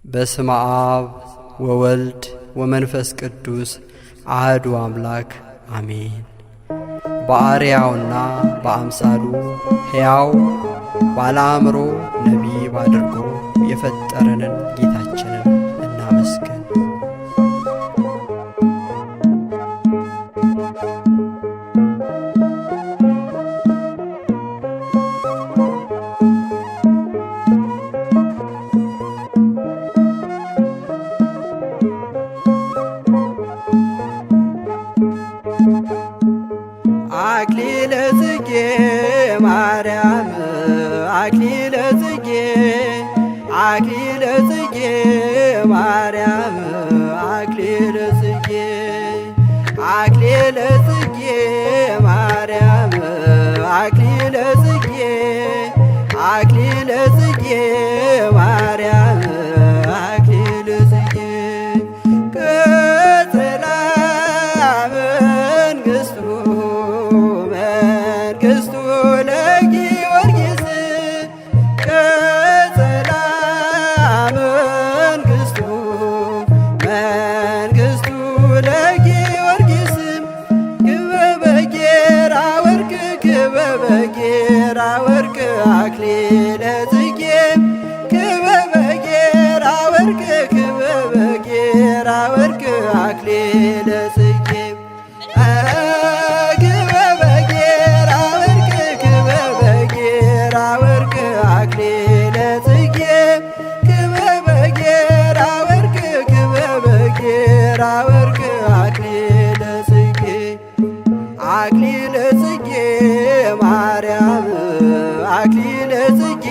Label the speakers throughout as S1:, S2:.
S1: በስመ አብ ወወልድ ወመንፈስ ቅዱስ አሐዱ አምላክ አሜን። በአርአያውና በአምሳሉ ሕያው ባለ አእምሮ ነቢብ አድርጎ የፈጠረንን ጌታችንን እናመስግን።
S2: አክሊለ ጽጌ ማርያም አክሊለ ጽጌ አክሊለ ጽጌ ማርያም አክሊለ ጽጌ አክሊለ ጽጌ ማርያም አክሊለ ጽጌ አክሊለ ጽጌ ማርያም አክሊለ ጽጌ ቅጽላ መንግሥቱ ለጊዮርጊስ ቅጽላ መንግሥቱ ለጊዮርጊስ ክበበ ጌራ ወርቅ ክበበ ጌራ ወርቅ አክሊለ ጽጌ ክበበ ጌራ ወርቅ ክበበ ጌራ ወርቅ አክሊለ ጽጌ አክሊለ ጽጌ ማርያም አክሊለ ጽጌ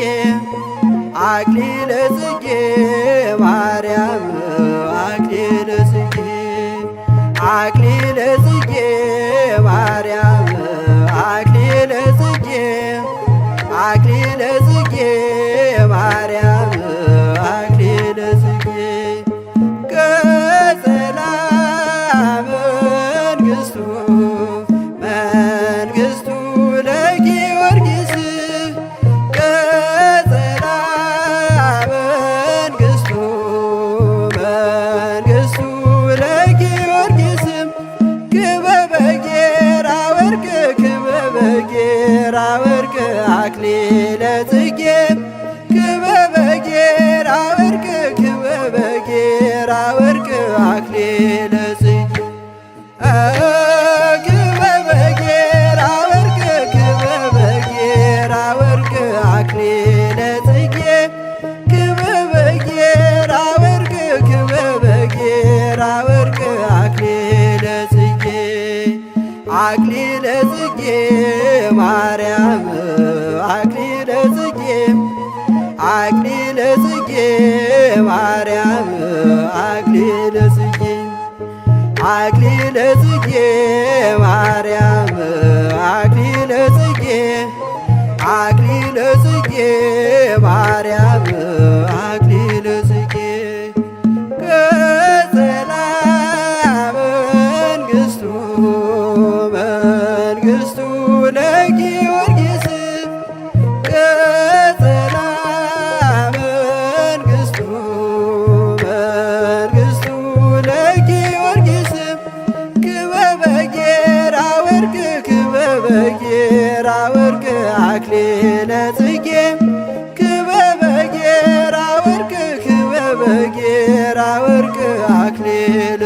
S2: አክሊለ ጽጌ ማርያም አክሊለ ጽጌ አክሊለ ጽጌ ማርያም አክሊለ ጽጌ አክሊለ ጽጌ ማርያም አክሊለ ጽጌ ቅጽላ መንግሥቱ ለጊዮርጊስ ቅጽላ መንግሥቱ ለጊዮርጊስ ክበበ ጌራ ወርቅ ክበበ ጌራ ወርቅ አክሊለ ጽጌ ክበበ ጌራ ወርቅ ክበበ ጌራ ወርቅ አክሊለ ጽጌ ክበበ ጌራ ወርቅ ክበበ ጌራ ወርቅ አክሊለ ጽጌ ክበበ ጌራ ወርቅ ክበበ ጌራ ወርቅ አክሊለ ጽጌ አክሊለ ጽጌ ማርያም አክሊለ ጽጌ አክሊለ ጽጌ ማርያም አክሊለ ጽጌ አክሊለ ጽጌ ማርያም አክሊለ ጽጌ አክሊለ ጽጌ ማርያም አክሊለ ጽጌ ቅጽላ መንግሥቱ ለጊዮርጊስ ቅጽላ መንግሥቱ ለጊዮርጊስ ክበበ ጌራ ወርቅ ክበበ ጌራ ወርቅ አክሊለ ጽጌ ክበበ ጌራ ወርቅ ክበበ ጌራ ወርቅ አክሊለ